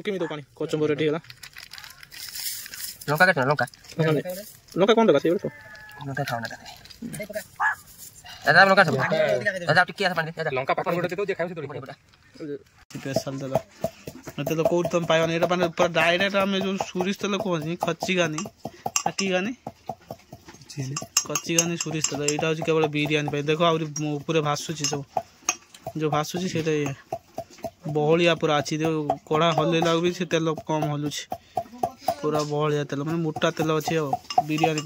केमी तो पानी कचम्बर रेडी होला लंका काटना लंका लंका कौन दगा सेबे तो लंका खाओ ना दादा लंका सब दादा टिके आसा पानी दादा लंका पापड़ गोटे तो देखाउ से तोड़ी पड़ा स्पेशल तेल तेल कौट तुम पाइबानी एटा माने पूरा डायरेक्ट आम जो सोरिष तेल कहनी खच्ची गानी कि गानी कच्ची गानी सोरिष तेल यहाँ हूँ केवल बिरियानी देख आउे भासुची सब जो भासुची से बहलिया पूरा अच्छी कड़ा हल्ला भी से तेल कम हलुच पूरा बहलिया तेल मैंने मोटा तेल अच्छे बिरियानी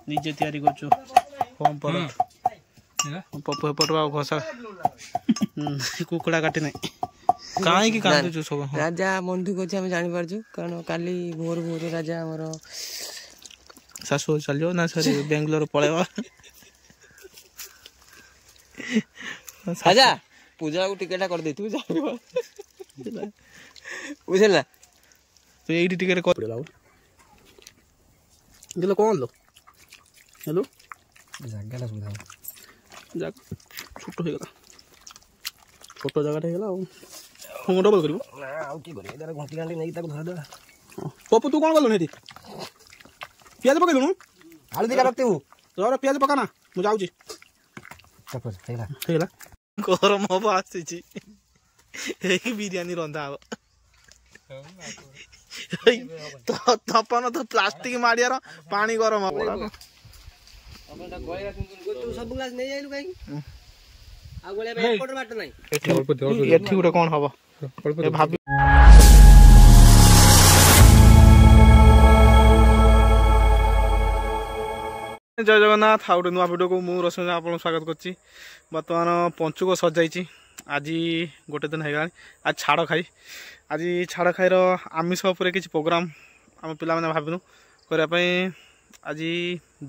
निजे तैयारी कर पपट घसा कुकुड़ा काटी ना कहीं काटुचु सब राजा बंधुक अच्छे आम जानी पार्छु कारण काली भोर भोर राजा आमर शाशु चलो ना सर बेंगलोर पलैबा राजा पूजा को टिकेट कर दे तू बुझल तो ये टिकेट कर पड़ेला गेलो कौन लो हेलो जगह सुविधा जगह छोट हो गला छोट जगह हो गला हम डबल करिवो ना आउ की बरे इधर घंटी गांडी नहीं ताको धर दे पप्पू तू कौन गलो नेती प्याज पकै दुनु आलू दिका रखते हूं तो प्याज पका ना मु जाऊ छी सपोज हेला गरम हबो आसी एक बिरयानी रंधा हबो तो तपन तो प्लास्टिक माडियार पानी गरम हबो तू सब ग्लास नहीं आइलु काई आ गोले एयरपोर्ट बाट नहीं एठी गुटे कोन हबो ए भाबी जय जगन्नाथ आउटे नुआ भिडियो को मु रश्मि आप स्वागत करछि बर्तमान पंचुक सजाई आज गोटे दिन है आज छाड़ खाई आज छाड़ खाईर आमिष उपर किसी प्रोग्राम आम पिला मैंने भाविनु करने आज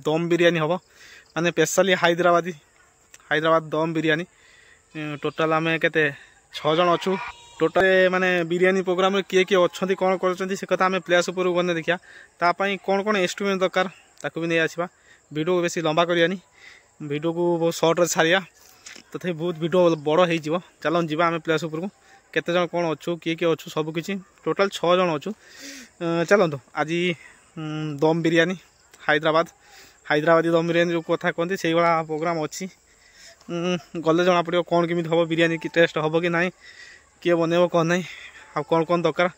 दम बिरियानी हम माने स्पेशली हैदराबाद दम बिरियानी टोटाल आम के 6 जन अच्छु टोटाल माने बिरियानी प्रोग्राम में किए किए अच्छा कौन कर कथा आम प्लेस उपर गने देखिया तापाई कौन कौन इंस्ट्रुमेंट दरकार ताकू भी नहीं आसवा वीडियो को बेसी लंबा करियानी वीडियो को बहुत सर्ट छाड़िया तथे बहुत वीडियो बड़ हो चलो जी आम प्लेस उपर को केते जन कौन अच्छु किए किए अच्छु सबकि टोटाल 6 जन अच्छु चलतु आज दम बिरियानी हैदराबादी दम बिरियानी जो कथा कहते से भाया प्रोग्राम अच्छी गले जना पड़ो कौन केमी हम बिरियानी की टेस्ट हम कि ना किए बनइब कौन ना आ कौन कौन दरकार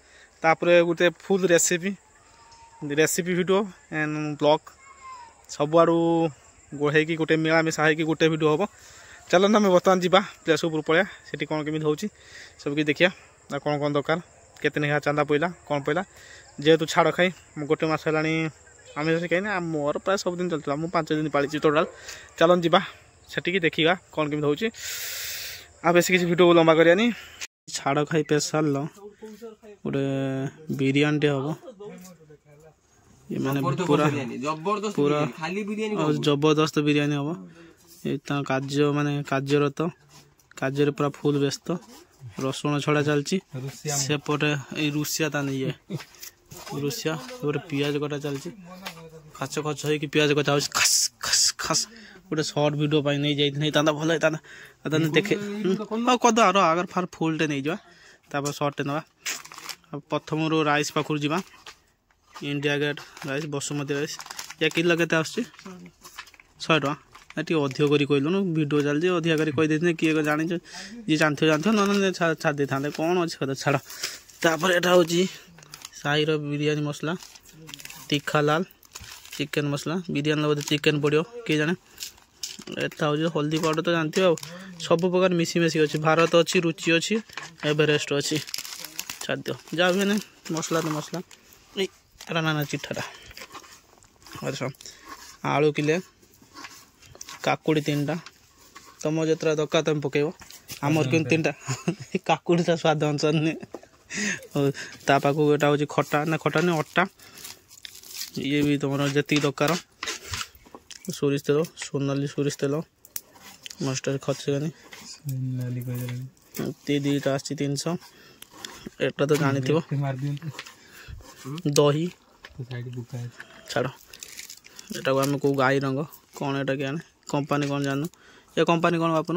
तापर गोटे full recipe video and blog सबुआड़ू गोड़े गोटे मिलामिशा होगी गोटे वीडियो हम चलो ना मैं बर्तमान जावा प्लेस उपर पड़ा से कौन केमी हो सबकि देखिया कौन कौन दरकार केते नेहा चांदा पड़ा कौन पड़ा जेहेतु छाड़ खाई गोटे मास है आमिष कहीं मोर प्राय सब दिन चलता मुझे 5 दिन पाली टोटाल चलो जावा से देखा कौन केमी हो आ बेस किसी वीडियो लंबा करियानी छाड़ खाई स्पेशल गोटे बिरियानी हम ये माने पूरा जबरदस्त बिरियानी हम कार्य माने कार्यरत कार्य पूरा फुल व्यस्त रसुण छड़ा चलती सेपटे रुषिया ता नहीं है रुषिया गोटे पियाज कटा चलती खच खच हो पियाज कटा खस खस खस गोटे सर्ट वीडियो नहीं जाता भल होता देखे कद आगर फार फुलटे नहीं जावा सर्टे ना प्रथम राइस पाखु जा India Gate rice basmati rice या किलो के 100 टका टी अधिक कर कहलुन वीडियो चलती अधिका कर कही किए जानी जी जानते ना छाड़ था कौन अच्छे कथा छाड़ तापर एटा हूँ साईर बिरियानी मसला तीखा लाल चिकेन मसला बिरियानी बोधे चिकेन पड़ो किए जाने एटा हूँ हल्दी पाउडर तो जानते हो सब प्रकार मिसीमिशी अच्छी भारत अच्छी रुचि अच्छी एवरेस्ट अच्छी छाड़ दियो जहाँ भी मसला तो मसला ना चिट्ठाटा आलू किले काकुड़ी 3टा तुम जितना दरकार तुम पकेब आमर कि 3टा काकुड़ीटा स्वाद अनुसार नहीं तापाक एटा हूँ खटा ना खटा नहीं अट्टा ये भी तुम जी दरकार सोरिष तेल सोनाली सोरिष तेल मस्टर्ड खचगानी दुईटा आसी 300 एटा तो जानी थो दही छाड़ एटा को आम को गाई रंग कौन एटा क्या कंपनी कौन जानू ये कंपनी कौन बापन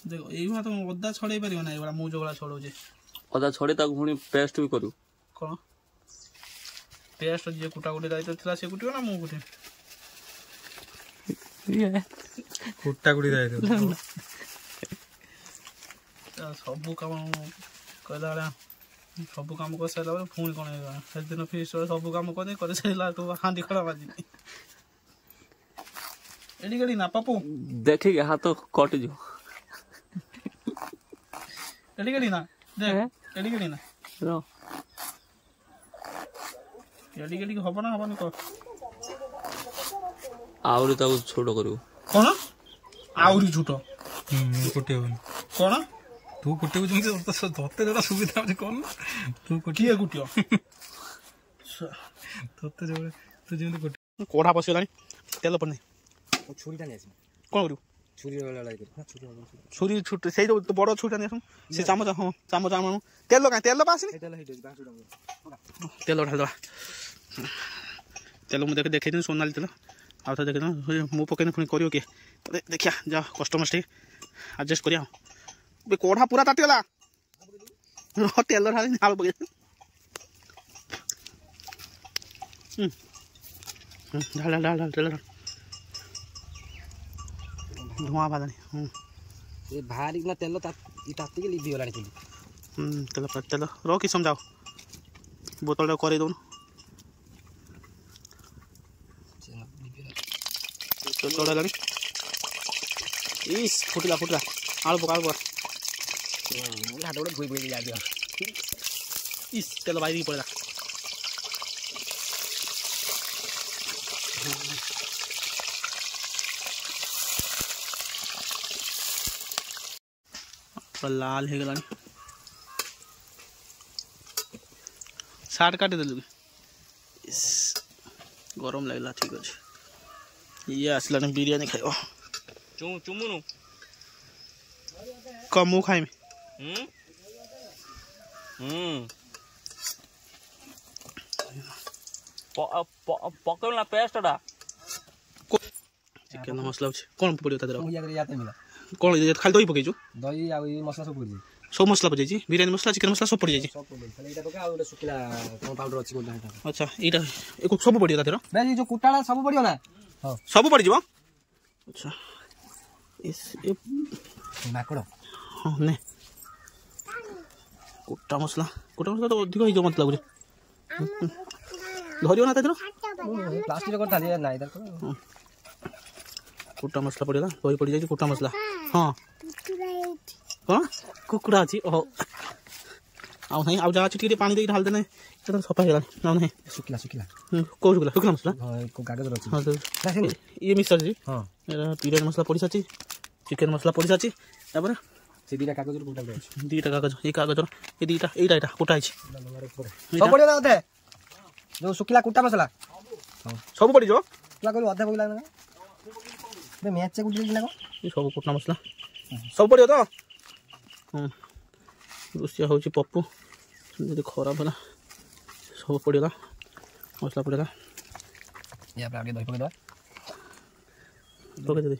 ଦେଖ ଏଇଭଳିଆ ତ ଅଦା ଛଡ଼େଇ ପାରିବ ନା ଏଇଭଳିଆ ମୁଁ ଯୋଉଭଳିଆ ଛଡ଼ଉଛି। ଅଦା ଛଡ଼େଇ ତାକୁ ପୁଣି ପେଷ୍ଟ ବି କରିବୁ। କ'ଣ ପେଷ୍ଟ ଯିଏ କୁଟା କୁଟି ଦାୟିତ୍ୱ ଥିଲା ସେ କୁଟିବ ନା ମୁଁ କୁଟିବି? କୁଟା କୁଟି ଦାୟିତ୍ୱ ସବୁ କାମ କହିଲା ଭଳିଆ ସବୁ କାମ କରିସାରିଲା ପରେ ପୁଣି କ'ଣ ହେଇଗଲା ସେଦିନ ଫିଷ୍ଟ ସବୁ କାମ କରିସାରିଲା ତୁ ହାଣ୍ଡି ଖଡ଼ା ବାଜିନି ଏଠି ଗେଡ଼ି ନା ପାପୁ ଦେଖିକି ହାତ କଟିଯିବ। ଏଠି ଗେଡ଼ି ନା ଦେଖ ଏଠି ଗେଡ଼ି ନା ଏଠି ଗେଡ଼ି ହବ ନା ହବନି କହ। ଆହୁରି ତାକୁ ଛୋଟ କରିବୁ। କ'ଣ ଆହୁରି ଛୋଟ କୁଟି ହବନି। କ'ଣ ତୁ କୁଟିବୁ ଯେମିତି ତତେ ଯୋଉଟା ସୁବିଧା ହଉଛି କଣ ତୁ କିଏ କୁଟିବ ତତେ ଯୋଉ ତୁ ଯେମିତି କୁଟି କୋଢ଼ା ପଶିଗଲାଣି ତେଲ ପଡ଼ିନି ଛୁରୀଟା ନେଇ ଆସିବୁ। କ'ଣ କରିବୁ? ଛୁରୀ ଛୁଟ ସେଇ ଯୋଉ ବଡ଼ ଛୁରୀଟା ନେଇ ଆସୁ ସେ ଚାମଚ ହଁ ଚାମଚ ଆଣୁ ତେଲ କାହିଁ ତେଲ ପା ଆସିନି ତେଲ ଢାଳିଦେବା। ତେଲ ମୁଁ ଦେଖେଇଦେବି ସୋନାଲି ତେଲ ଆଉ ଥରେ ଦେଖେଇଦେବି ମୁଁ ପକେଇନି ପୁଣି କରିବ କିଏ ଦେଖିଆ ଯାଅ କଷ୍ଟମର୍ସ ଟିକେ ଆଡ଼ଜଷ୍ଟ କରିବା। ଆଉ କୋଢ଼ା ପୁରା ତାତିଗଲା ତେଲ ଢାଳିନି ଆଳୁ ପକେଇ ଢାଳ ଢାଳ ଢାଳ ତେଲ ଢାଳ ଧୂଆଁ ବାହାରିଲାଣି ବାହାରିକିନା ତେଲ ତାତିକି ଲିଭିଗଲାଣି ଚୁଲି। ତେଲ ତେଲ ରହ କି ସମଝାଅ ବୋତଲଟା କରେଇ ଦେଉନୁ ଚଢ଼େଇଲାଣି ଇସ୍ ଫୁଟିଲା ଫୁଟିଲା ଆଳୁ ପକା ହାତ ଗୋଟେ ଧୋଇ ପୋଇ ଯାଇ ଇସ୍ ତେଲ ବାହାରିକି ପଳେଇଲା। ଲାଲ ହେଇଗଲାଣି ସାର୍ଟ କାଟିଦେଲୁ କି ଗରମ ଲାଗିଲା ଠିକ୍ ଅଛି। ଇଏ ଆସିଲାଣି ବିରିୟାନୀ ଖାଇବ ଚୁମୁନୁ କହ ମୁଁ ଖାଇମି ପକେଇବୁ ନା ପେଷ୍ଟଟା ଚିକେନ ମସଲା ଅଛି କ'ଣ ପଡ଼ିବ ତା ଦେହରେ ମିଲା କ'ଣ ଖାଲି ଦହି ପକେଇଛୁ ଦହି ଆଉ ଏଇ ମସଲା ସବୁ ପଡ଼ିଛି ସବୁ ମସଲା ପଡ଼ିଯାଇଛି ବିରିୟାନୀ ମସଲା ଚିକେନ ମସଲା ସବୁ ପଡ଼ିଯାଇଛି। ଏଇଟା ପକା ଆଉ ଗୋଟେ ଶୁଖିଲା କ'ଣ ପାଉଡର ଅଛି ଗୋଟେ ଆଚ୍ଛା ଏଇଟା ସବୁ ପଡ଼ିବ ତା ଦେହରେ ଏଇ ଯୋଉ କୁଟାଟା ସବୁ ପଡ଼ିବ ନା ହଁ ସବୁ ପଡ଼ିଯିବ। ଆଚ୍ଛା ମାକଡ଼ ହଁ ନେ କୁଟା ମସଲା ତ ଅଧିକ ହେଇଯିବ ମତେ ଲାଗୁଛି ଧରିବ ନା ତା ଦେହରେ ପ୍ଲାଷ୍ଟିକ କରିଥାନ୍ତି ନାଇଁ କୁଟା ମସଲା ପଡ଼ିଗଲା ଦହି ପଡ଼ିଯାଇଛି କୁଟା ମସଲା ହଁ କ'ଣ କୁକୁଡ଼ା ଅଛି ଓହୋ ଆଉ ନାହିଁ ଆଉ ଯାହା ଅଛି ଟିକେ ପାଣି ଦେଇକି ଢାଳି ଦେଲେ ସଫା ହେଇଗଲାଣି ଆଉ ନାହିଁ ଶୁଖିଲା ଶୁଖିଲା କେଉଁ ଶୁଖିଲା ଶୁଖିଲା ମସଲା କାଗଜରେ ଅଛି ହଁ ଇଏ ମିକ୍ସ ଅଛି ହଁ ବିରିୟାନୀ ମସଲା ପଡ଼ିସାରିଛି ଚିକେନ ମସଲା ପଡ଼ିସାରିଛି ତାପରେ ସେ ଦୁଇଟା କାଗଜରେ କୋଟା ଅଛି ଦୁଇଟା କାଗଜ ଏଇ କାଗଜର ଏ ଦୁଇଟା ଏଇଟା କୋଟା ହେଇଛି ସବୁ ପଡ଼ିବ ନା ଅଧେ ଯୋଉ ଶୁଖିଲା କୁଟା ମସଲା ସବୁ ପଡ଼ିଯିବ ତୁଆ କହିଲୁ ଅଧେ ପଡ଼ିଲା ନା ମ୍ୟାଚ୍ କୁଟି ନା ଏ ସବୁ କୁଟା ମସଲା ସବୁ ପଡ଼ିବ ତ ହଁ ରୋଷେଇଆ ହେଉଛି ପପୁ ଯଦି ଖରାପ ହେଲା ସବୁ ପଡ଼ିଗଲା ମସଲା ପଡ଼ିଗଲା ଦହି ପକେଇଦେବା ପକେଇଦେବି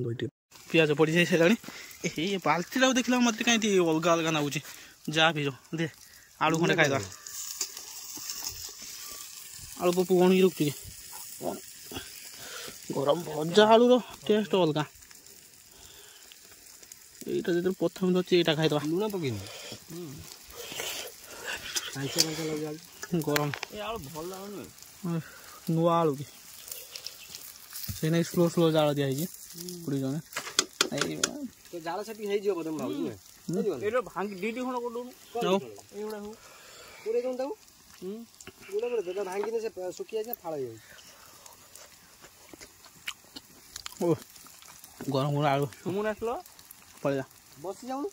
ଦୁଇଟି ପିଆଜ ପଡ଼ିଯାଇ ସାରିଲାଣି ଏଇ ବାଲ୍ଟିଟାକୁ ଦେଖିଲା ମୋତେ କାହିଁକି ଅଲଗା ଅଲଗା ଲାଗୁଛି ଯାହା ବି ଦେ ଆଳୁ ଖଣ୍ଡେ ଖାଇଦେବା ଆଳୁ ପପୁ କ'ଣ କି ରଖୁଛି କି ଗରମ ଭଜା ଆଳୁର ଟେଷ୍ଟ ଅଲଗା এইটা যেটা প্রথমে হচ্ছে এটা খাইদেবা লুণ পকাইনি গরম ଏ ଆଳୁ ଭଲ ଲାଗୁନି ନୂଆ ଆଳୁ କି ସେଇ ନାଇଁ ସ୍ଲୋ ସ୍ଲୋ ଜାଳ ଦିଆହେଇଛି ପୁରୀ ଜଣେ ତ ଜାଳ ସେଠି ହେଇଯିବ ବୋଧେ ମୁଁ ଭାବୁଛି ଏଇଟା ଭାଙ୍ଗି ଦିଟି ଖଣ୍ଡ କରିଦେଉନୁ ଏଇଗୁଡ଼ା ସବୁ ପୁରେଇ ଦେଉନ ତାକୁ ଗୁଡ଼ା ଗୁଡ଼ା ଭାଙ୍ଗିନି ସେ ଶୁଖି ଯାଇଛି ଫାଳ ହେଇଯାଉଛି ଓ ଗରମ ଗରମ ଆଳୁ ସୁମୁନ ଆସିଲ ପଳେଇଲା ବସି ଯାଉନୁ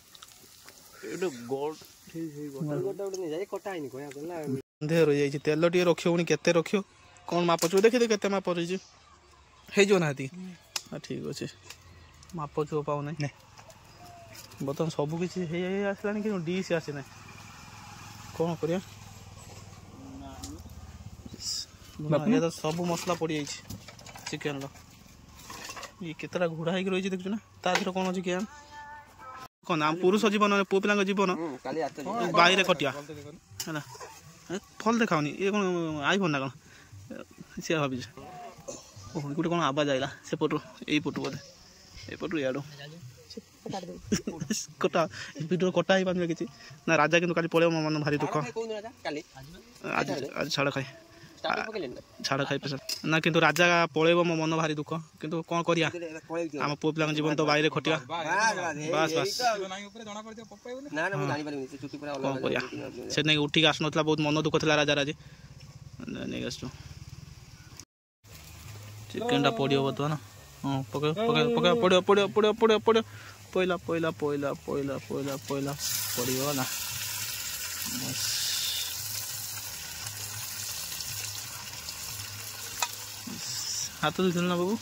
ଏଇଟା ଗୋଲ୍ଡ ଠିକ୍ ହେଇଗଲା ଗୋଟେ ନେଇଯାଏ କଟା ହେଇନି କହିବାକୁ ନା ଦେହ ରହିଯାଇଛି ତେଲ ଟିକେ ରଖିବ ପୁଣି କେତେ ରଖିବ କ'ଣ ମାପ ଚୁପ ଦେଖିଦେ କେତେ ମାପ ରହିଛି ହେଇଯିବ ନା ହେତିକି ଠିକ୍ ଅଛି ମାପ ଚୁପ ପାଉନାହିଁ ବର୍ତ୍ତମାନ ସବୁ କିଛି ହେଇ ହେଇ ଆସିଲାଣି କିନ୍ତୁ ଡିସ୍ ଆସିନାହିଁ କ'ଣ କରିବା ସବୁ ମସଲା ପଡ଼ିଯାଇଛି ଚିକେନର ये केतरा घोड़ा होगी रही देखु ना तादेह कौन अच्छे क्या कौन आम पुरुष जीवन पुओ पिला जीवन बाहर कटिया है फल देखाओनी ये कौन आईफोन ना कौन सी भावी गोटे कौन आवाज आईला से पटु यही पटु बोधे एपटु इाड़ू कटा भिडियो कटा ही पारे कि ना राजा किंतु काली पड़े मो मन भारी दुख आज आज छाड़ खाई छाड़ खाई पेशा ना किंतु राजा पड़ेब मो मन भारी दुख किंतु कौन करिया आम पुओ पिला जीवन तो बाहर खटिया बस बस कौन करिया से नहीं उठिक आसुन बहुत मन दुख था राजा राजे नहीं आसु चिकेन पड़ो बर्तमान हाँ पक पक पक पड़ो पड़ो पड़ो पड़ो पड़ो पहला पहला पहला पहला पहला पहला पड़ो ना हाथ धुल ना बाबू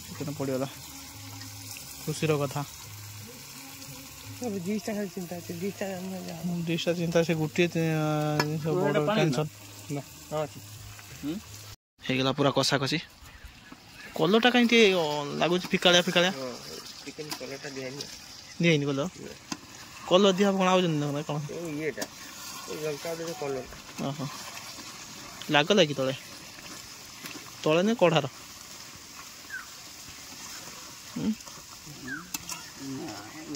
चिकेन पड़गला खुशी कथा डिशटा चिंता से गोटे टेंशन ହେଇଗଲା ପୁରା କଷା କଷି କଲରଟା କାହିଁକି ଲାଗୁଛି ଫିକାଳିଆ ଫିକାଳିଆ ଦିଆହେଇନି କଲର କଲର ଦିଆ କ'ଣ ଆଉଛନ୍ତି ନା କ'ଣ ଓହୋ ଲାଗ ଲାଗି ତଳେ ତଳେ ନି କଢ଼ାର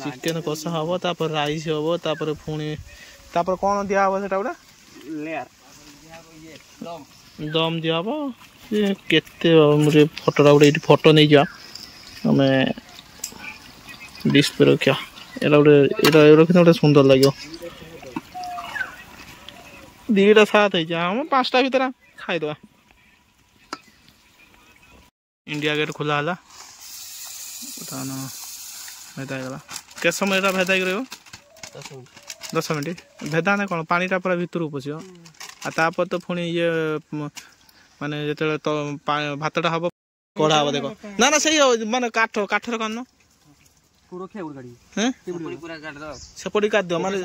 ଚିକେନ କଷା ହବ ତାପରେ ରାଇସ୍ ହବ ତାପରେ ପୁଣି ତାପରେ କ'ଣ ଦିଆ ହବ ସେଟା ଗୋଟେ दम दिया केते फोटोटा गोटे ये फोटो नहीं जा आम डिस्प्ले रखा एटा गोटे गोटे सुंदर लगे दीटा सात हम 5टा भर खाईदे इंडिया गेट खोला है भेदा गला के समय भेदा रही 10 मिनट भेदा ना कौन पानीटा पूरा भितर पशिव आपर तो पुणी ये माने जो तो भातटा हम कड़ा हम देख ना ना सही माने काठ काठर कौन सेपटी काट दो माने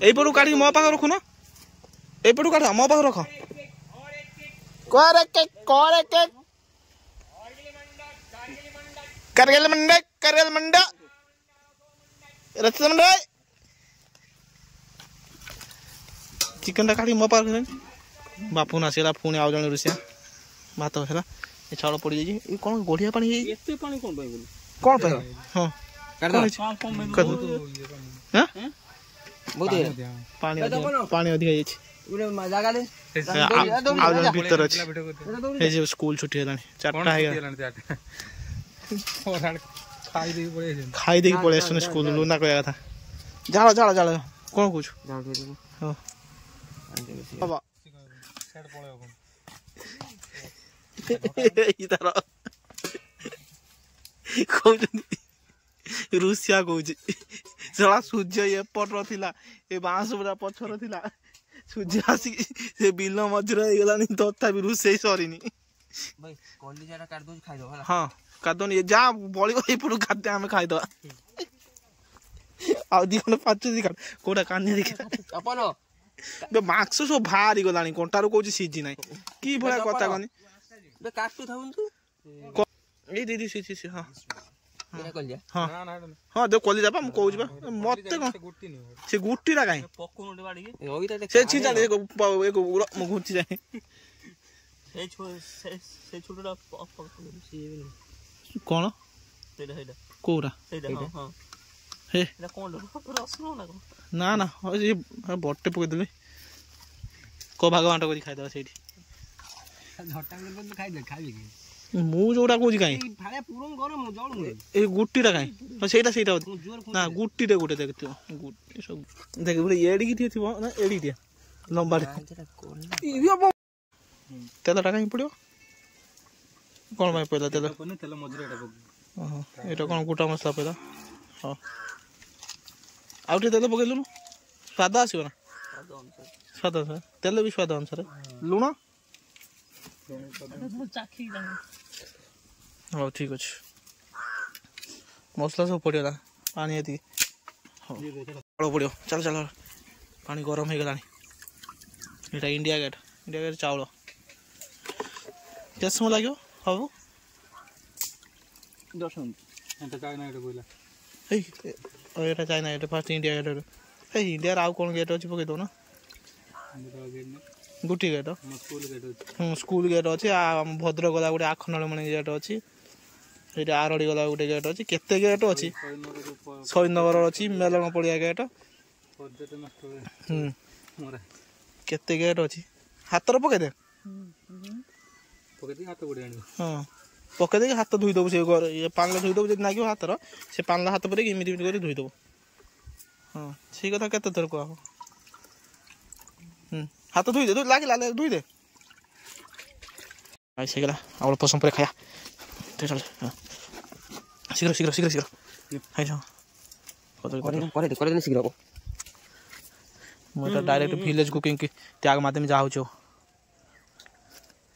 यपटू काट मो पाख रखुन यपटू काट मो पाख रख करगल मंडा मंडा चिकेन टा काटी मो पाख बापू आसला पुणी आउ जन रुषिया भात है चाउल पड़ जाइए कौन गढ़िया पानी कौन हाँ पानी अधिक भीतर अच्छे स्कूल छुट्टी है 4टा खाई दे पड़े स्कूल लुना कह था जाल जाल जाल कौन कह रुषिया कौच सूर्य एपटर थिला ए बांस पूरा पछर थिला सूर्य आसिक से बिल मझे गलानी तथापि रुषे सरीनी हाँ कादन ये जा बड़ी एपटू खाद्य आम खाईद आखंड 5 दिखा कौटा कानी देखा माक्स सब बाहरी गला कंटार कौच सीझी ना कि भाया कथा कहनी दीदी हाँ हाँ हाँ देख कली जा कौच मत से गुटीटा कहीं घुंची जाए कौन कौरा ना ना ये बटे पकईदेली को भाग बांट कर खाईदे से मुझा कौच कहीं गुटीटा कहीं सहीटा सहीटा ना गुटीटे गोटे देख देख एड़ी थी ना एड़ी लंबा तेलटा कहीं पड़ो कौन पहला तेल ये कौन गोटा मसला पहला हाँ आउटे तेल पकईलु स्वाद आसो ना स्वाद तेल भी स्वाद अनुसार लुण हाँ ठीक अच्छे मसला सब पड़ेगा पानी ये पड़ो चल चल पानी गरम हो गला इंडिया गेट चाउल କେତେ ସମୟ ଲାଗିବ ହବ? 10 ମିନିଟ୍। ଏଟା ଚାଇନା ଏଟା କହିଲା ଏଇ ଏଇଟା China Gate fast India Gate ଏଇ ଇଣ୍ଡିଆର ଆଉ କ'ଣ ଗେଟ୍ ଅଛି ପକେଇ ଦେଉନ ଗୋଟିଏ ଗେଟ୍ ମୋ ସ୍କୁଲ ଗେଟ୍ ଅଛି ସ୍କୁଲ ଗେଟ୍ ଅଛି ଆମ ଭଦ୍ରକ ଗଲା ଗୋଟେ ଆଖଣ୍ଡଳମଣି ଗେଟ୍ ଅଛି ଏଇଠି ଆରଡ଼ି ଗଲା ଗୋଟେ ଗେଟ୍ ଅଛି କେତେ ଗେଟ୍ ଅଛି ଶହୀଦନଗର ଅଛି ମେଲଣ ପଡ଼ିଆ ଗେଟ୍ ପର୍ଯ୍ୟଟନ ସ୍ଥଳୀ କେତେ ଗେଟ୍ ଅଛି ହାତରେ ପକେଇଦେ ପକେଇ ହାତ ଗୋଡ଼ି ଆଣିବ ହଁ ପକେଇ ଦେଇକି ହାତ ଧୋଇଦେବୁ ସେ ଇଏ ପାଣିରେ ଧୋଇଦେବୁ ଯଦି ଲାଗିବ ହାତର ସେ ପାଣିରେ ହାତ ପୁରେଇକି ଏମିତି ଏମିତି କରି ଧୋଇଦେବୁ ହଁ ସେଇ କଥା କେତେ ଥର କୁହ ହାତ ଧୋଇଦେ ଲାଗିଲା ଧୋଇଦେ ହେଇଗଲା ଆଉ ଅଳ୍ପ ସମୟ ପରେ ଖାଇବା ଶୀଘ୍ର ଶୀଘ୍ର ଶୀଘ୍ର ଶୀଘ୍ର ଖାଇଛ ଶୀଘ୍ର ମୁଁ ତ ଡାଇରେକ୍ଟ ଭିଲେଜ କୁକିଂ କି ଟ୍ୟାଗ ମାଧ୍ୟମ ଯାହା ହଉଛୁ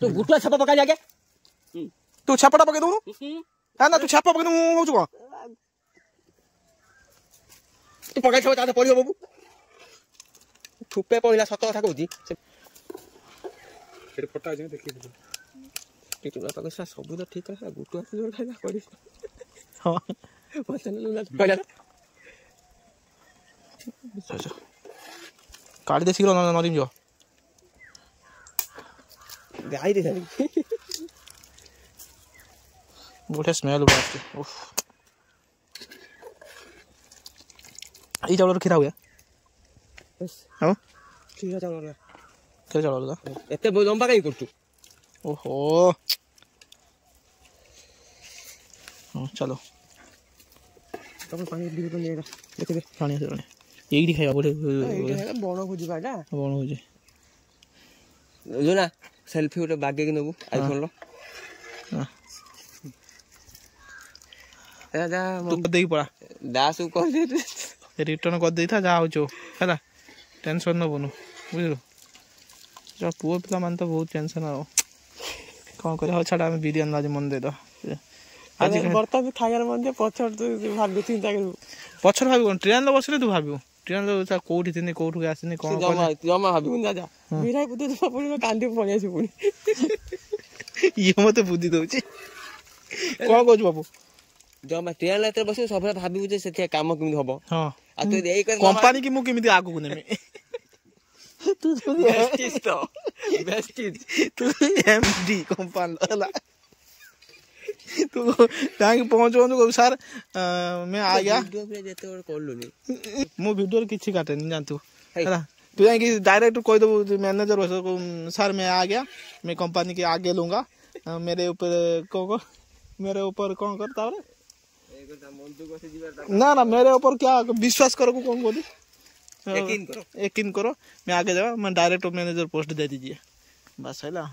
ତୁ ଗୁଟୁଆ ଛାପ ପକାଇ ଆଗେ ତୁ ଛାପଟା ପକେଇ ଦଉନୁ ନା ତୁ ଛାପ ପକେଇ ଦଉ ମୁଁ ହଉଛୁ କ'ଣ ତୁ ପକାଇଥିବ ତା ପଡ଼ିବ ବାବୁ ଠୁପେ ପଡ଼ିଲା ସତ କଥା କହୁଛି ସେଠି ଫଟୋ ଅଛି ଦେଖିକି ସବୁ ତ ଠିକ କଥା ଗୁଟୁଆ କରି ହଁ କାଢ଼ି ଦେ ଶୀଘ୍ର ନଦୀମ ଯିବ ଗାଈରେ ବଢ଼ିଆ ସ୍ମେଲ୍ ଗୋଟେ ଆସୁଛି ଏଇ ଚାଉଳର କ୍ଷୀର ହୁଏ ହଁ କ୍ଷୀର ଚାଉଳ କ୍ଷୀର ଚାଉଳ ଏତେ ଲମ୍ବା କାହିଁ କରୁଛୁ ଓହୋ ହଁ ଚାଲ ପାଣି ଦେଖିବେ ପାଣି ଆସିଲାଣି ଏଇଠି ଖାଇବା ବଢ଼ିଆ ବଣ ଭୋଜି ଭାଇଟା ବଣ ହଉଛି ନା ସେଲ୍ଫି ଗୋଟେ ବାଗେଇକି ନେବୁ ଆଇଫୋନର ଦେଇକି ପଳା ଦାସ କହିଲେ ରିଟର୍ନ କରିଦେଇଥା ଯାହା ହଉଛୁ ହେଲା ଟେନସନ୍ ନେବୁନୁ ବୁଝିଲୁ ପୁଅ ପିଲାମାନେ ତ ବହୁତ ଟେନସନ୍ ଆଉ କ'ଣ କରିବା ହଉ ଛାଡ଼ ଆମେ ବିରିୟାନୀ ଆଜି ମନ ଦେଇଦେବା ଆଜି ବର୍ତ୍ତମାନ ଖାଇବାର ମଧ୍ୟ ପଛରେ ଭାବିବୁ ଚିନ୍ତା କରିବୁ ପଛରେ ଭାବିବୁ କ'ଣ ଟ୍ରେନ୍ରେ ବସିଲେ ତୁ ଭାବିବୁ ଟ୍ରେନ୍ରେ କୋଉଠି ଥିନି କୋଉଠିକି ଆସିନି କ'ଣ ଜମା ଭାବିବୁନି ରାଜା ବିରାଇ ବୁଦ୍ଧି ଦେବା ପଡ଼ିବ କାନ୍ଦି ପଳେଇ ଆସିବୁ ପୁଣି ଇଏ ମୋତେ ବୁଦ୍ଧି ଦେଉଛି କ'ଣ କହୁଛୁ ବାବୁ ଜମା ଟ୍ରେନ୍ରେ ଏତେ ବସିବୁ ସବୁବେଳେ ଭାବିବୁ ଯେ ସେଥିରେ କାମ କେମିତି ହବ ହଁ ଆଉ ତୁ ଏଇ କମ୍ପାନୀ କି ମୁଁ କେମିତି ଆଗକୁ ନେବି ତୁ ଏମଡି କମ୍ପାନୀ ହେଲା तू ताकि पहुँचू कहू सार मैं आ गया मो वीडियो किसी काटे नहीं जानतु है तू जाकि डायरेक्ट कहीदेबू मैनेजर सर मैं आ गया मैं कंपनी के आगे लूंगा मेरे ऊपर कौन करता ना ना मेरे ऊपर क्या विश्वास करो कौन बोली यकीन करो मैं आगे जाऊँ मैं डायरेक्ट मैनेजर पोस्ट दे दीजिए बस है ना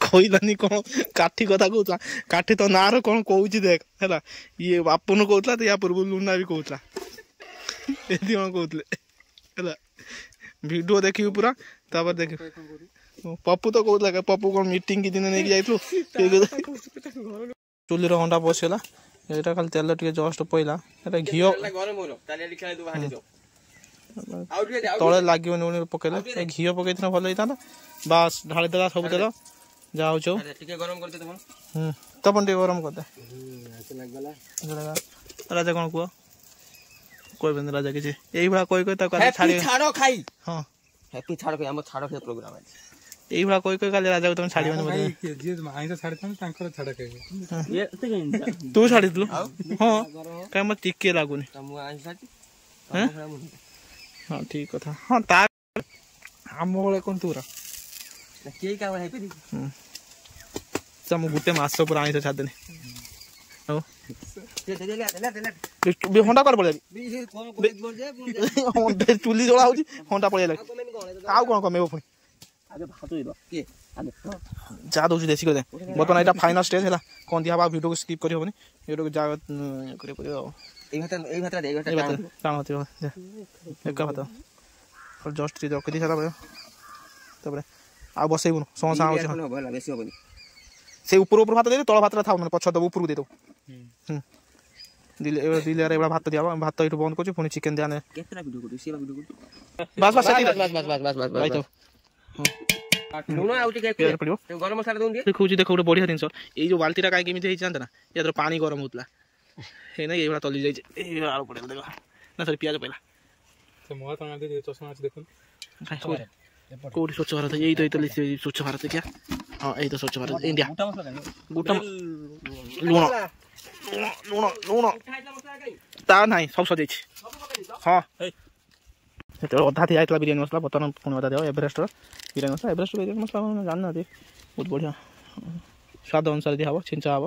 कहलानी कौन काठी कथा कहला काठी तो ना कौन कौन देख है ये बापन कहला तो या पूर्व लुना भी कहला ये कौन कहते वीडियो देखी पूरा तापर देख पप्पू तो कहला पप्पू कौन मीटिंग की दिन नहीं जाइलु चुलीर हंडा बसला यहाँ खाली तेल टे जस्ट पड़ा घी तले लगे पकड़ा घी पकई भल होता बास ढालीदेला सब तेल जाऊँ तपन टे गरम करदे राजा कौन कह कह राजा किसी यही कही हाँ यही कही कही राजा को तुम छाड़ तू छाड़ी हाँ कहीं मत टिके लगुनि हाँ ठीक कथा हाँ तार आम भाई कौन तूरा गोटे मस पूरा आईस छाड़देनी हंडा कर पड़े चुली जला हो हंडा पड़े आउ कौन कमेब पुणी जा दौर देसी कर बर्तमान यहाँ फाइनाल स्टेज है कौन दिया वीडियो को स्किप कर हेनी वीडियो को जा एक भात जस्ट रखी सारा आ बसैबुन समोसा से ऊपर ऊपर भात दे तल भात था मैंने पछ दब ऊपर दे दो दिले भात दिया भात ये बंद कर चिकेन दिया बस ଲୁଣ ଆଉ ଟିକେ ପିଆଜ ପଡ଼ିବ ଗରମ ମସଲା ଦଉନି ଦେଖଉଛି ଦେଖ ଗୋଟେ ବଢ଼ିଆ ଜିନିଷ ଏଇ ଯେଉଁ ବାଲ୍ଟିଟା କାହିଁକି ଏମିତି ହେଇଛି ଜାଣିଛ ନା ୟାର ପାଣି ଗରମ ହେଉଥିଲା ହେଇନାହିଁ ଏଇଭଳିଆ ତଲି ଯାଇଛି ଏଇ ଆଳୁ ପଡ଼ିବ ଦେଖ ନା ସରି ପିଆଜ ପଡ଼ିଲା କୋଉଠି ସ୍ୱଚ୍ଛ ଭାରତ ଏଇ ତ ସ୍ୱଚ୍ଛ ଭାରତ ଦେଖିଆ ହଁ ଏଇ ତ ସ୍ୱଚ୍ଛ ଭାରତ ଇଣ୍ଡିଆ ଗୋଟା ଲୁଣ ଲୁଣ ଲୁଣ ତା ନାହିଁ ସବୁ ସଜାଇଛି ହଁ ସେତେବେଳେ ଅଧା ଦିଆ ହେଇଥିଲା ବିରିୟାନୀ ମସଲା ବର୍ତ୍ତମାନ ପୁଣି ଅଧା ଦିଆ ଏଭରେଷ୍ଟର ବିରିୟାନୀ ମସଲା ଏଭରେଷ୍ଟ ବିରିୟାନୀ ମସଲା ଜାଣିନାହାନ୍ତି ବହୁତ ବଢ଼ିଆ ସ୍ୱାଦ ଅନୁସାରେ ଦିଆହେବ ଛିଞ୍ଚା ହେବ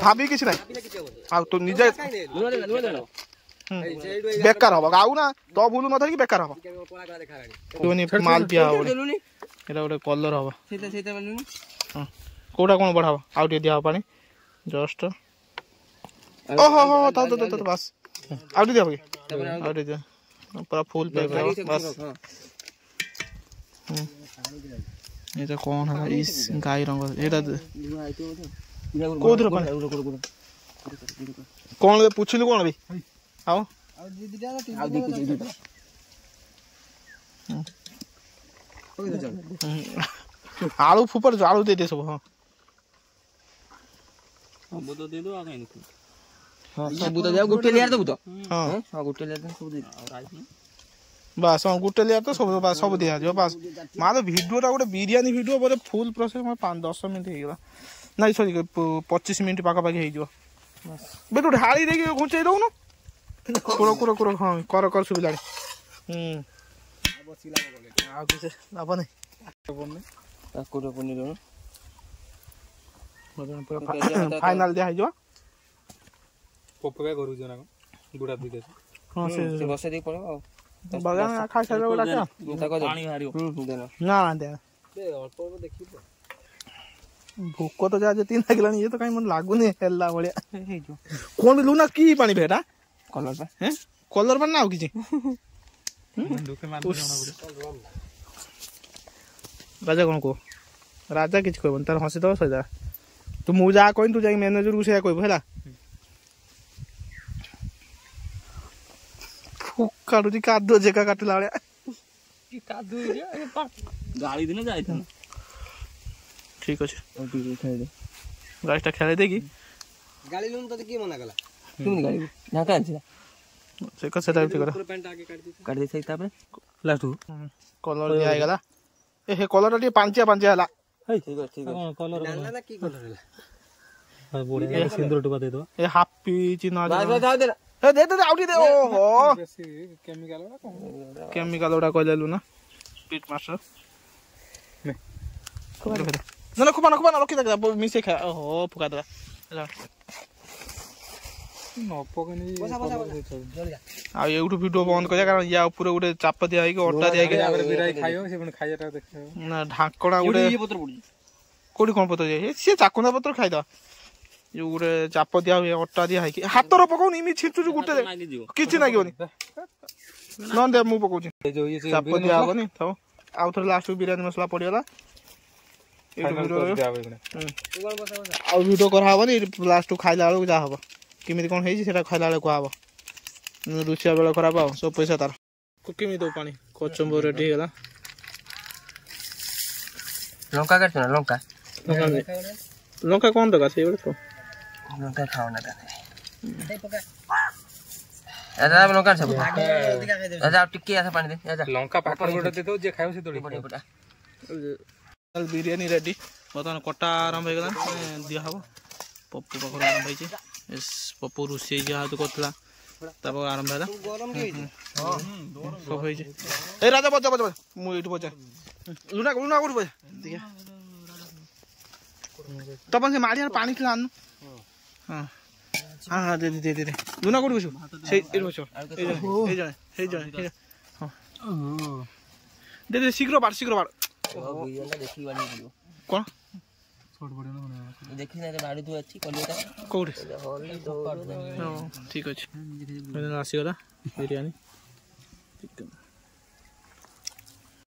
ଭାବି କିଛି ନାହିଁ ଆଉ ତୁ ନିଜେ ବେକାର ହବ ଆଉ ନା ତ ଭୁଲ ନଥାଏ କି ବେକାର ହବ ମାଲ ପିଆ ହବ ଏଇଟା ଗୋଟେ କଲର ହବ କୋଉଟା କଣ ବଢା ହବ ଆଉ ଟିକେ ଦିଆ ହବ ପାଣି ଜଷ୍ଟ ଓହୋ ବାସ୍ ଆଉ ଟିକେ ଦିଆ ହବ କି ଆଉ ଟିକେ ପୁରା ଫୁଲ ପ୍ୟାକ୍ ବାସ୍ এটা কোন হলো ইস গাই রঙ এটা কোদর পানি কোন পুছিলু কোন ভাই আও আলু ফুপর আলু দে দে সব হ্যাঁ ସବୁ ତ ଦେଇଦେବ ଆଉ କାହିଁ ହଁ ସବୁ ତ ଯାଉ ଗୋଟେ ଲେୟାର ଦେବୁ ତ ହଁ ଗୋଟେ ଲେୟାର ସବୁ ଦେଇଦେବୁ ବାସ୍ ହଁ ଗୋଟେ ଲେୟାର ତ ସବୁ ଦିଆଯିବ ବାସ୍ ମା ତ ଭିଡ଼ିଓଟା ଗୋଟେ ବିରିୟାନୀ ଭିଡ଼ିଓ ବୋଧେ ଫୁଲ୍ ପ୍ରୋସେସ୍ ମୋର 10 ମିନିଟ୍ ହେଇଗଲା ନାଇଁ ସରି 25 ମିନିଟ୍ ପାଖାପାଖି ହେଇଯିବ ବେ ତୁ ଢାଳି ଦେଇକି ଘୁଞ୍ଚେଇ ଦେଉନୁ କୁର ହଁ କର ଶୁଭିଲାଣି ଆଉ କିଛି ଲାଭ ନାହିଁ ଫାଇନାଲ ଦିଆ ହେଇଯିବ ହଁ ସେ ବସେଇ ଦେଇ ପଳେଇବ ଆଉ ଖାଇ ସାରିବା ଭୋକ ତ ଯାହା ଯେତିକି ଲାଗିଲାଣି ଇଏ ତ କାଇଁ ମତେ ଲାଗୁନି ହେଲା ଭଳିଆ କଣ ବି ଲୁନା କି ପାଣି ଭେଟା କଲର ପାଣି ନା ଆଉ କିଛି ରାଜା କଣ କୁହ ରାଜା କିଛି କହିବନି ତାର ହସି ଦବ ସଇଲା ତୁ ମୁଁ ଯାହା କହିନି ତୁ ଯାଇକି ମ୍ୟାନେଜରକୁ ସେଇଆ କହିବୁ ହେଲା କାଟୁଛି କାଦୁଅ ଜେକା କାଟିଲା ଭଳିଆ ଗାଳି ଦିନ ଯାଇଥାନ୍ତା ଠିକ ଅଛି ଗାଡ଼ିଟା ଖେଳେଇ ଦେଇକି ଗାଳି ଲୁଣ ତତେ କିଏ ମନା କଲା ସେଟା ଠିକ କଲର ଦିଆ ହେଇଗଲା ଏ କଲରଟା ଟିକେ ପାଞ୍ଚିଆ ହେଲା ଏ ହାପି ଚିହ୍ନ ଦେ ଆଉ ଟିକେ ଓହୋ କେମିକାଲ ଗୁଡା କହିଲେ ଲୁନା ପିଟ୍ ମାଷ୍ଟର ନା ଖୋପା ରଖି ମିଶେଇ ଖା ଓହୋ ଫୁକା ଦେଲା ଆଉ ଏଇଠୁ ଭିଡିଓ ବନ୍ଦ କରିବା କାରଣ ୟା ଉପରେ ଗୋଟେ ଚାପ ଦିଆ ହେଇକି ଅଟା ଦିଆ ହେଇକି ନା ଢାଙ୍କଣା ଗୋଟେ କୋଉଠି କଣ ପତ୍ର ଦିଆ ସିଏ ଚାକୁନ୍ଦା ପତ୍ର ଖାଇଦବା ଯୋଉ ଗୋଟେ ଚାପ ଦିଆ ହୁଏ ଅଟା ଦିଆ ହେଇକି ହାତର ପକଉନି ଏମିତି ଛିଞ୍ଚୁଛୁ ଗୋଟେ କିଛି ଲାଗିବନି ନହେଲେ ମୁଁ ପକଉଛି ଚାପ ଦିଆ ହବନି ଥାଉ ଆଉ ଥରେ ଲାଷ୍ଟକୁ ବିରିୟାନୀ ମସଲା ପଡିଗଲା ଆଉ ଭିଡିଓ କରାହବନି ଲାଷ୍ଟକୁ ଖାଇଲା ବେଳକୁ ଯାହା ହବ କେମିତି କଣ ହେଇଛି ସେଟା ଖାଇଲା ବେଳକୁ କୁହାହବ ରୋଷିଆ ବେଳ ଖରାପ ଆଉ ସବୁ ପଇସା ତାର କେମିତି ଦବୁ ପାଣି କଚମ୍ବର ରେଡି ହେଇଗଲା ଲଙ୍କା କାଟୁ ନା ଲଙ୍କା କଣ ଦରକାର ସେଇଭଳି ତ ଲଙ୍କା ଖାଅ ନା ଲଙ୍କା ସବୁ ଟିକେ ପାଣି ଦେ ଲଙ୍କା ପାଖରେ ଗୋଟେ ଦେଇଦେଉ ଯିଏ ଖାଇବ ସେ ଦୋଳି ବିରିୟାନୀ ରେଡି ବର୍ତ୍ତମାନ କଟା ଆରମ୍ଭ ହେଇଗଲା ଦିଆହବ ପପୁ ପାଖରୁ ଆରମ୍ଭ ହେଇଛି ପପୁ ରୋଷେଇ ଯାହା କରୁଥିଲା ତାପରେ ଆରମ୍ଭ ହେଲା ସବୁ ହେଇଛି ଏ ରାଜା ବଜା ମୁଁ ଏଇଠୁ ବଜା ଲୁନା କୋଉଠି ବଜା ଦେଖିଆ ତପନ ସେ ମାଡ଼ିଆର ପାଣି ଥିଲା ଆନୁ ହଁ ଦେ ଲୁନା କୋଉଠି ବସିବ ସେଇ ଏଇଠି ବସିବ ଏଇ ଜଣେ ଦେ ଶୀଘ୍ର ବାੜ କଣ କୋଉଠି ଠିକ ଅଛି ଆସିଗଲା ବିରିୟାନୀ।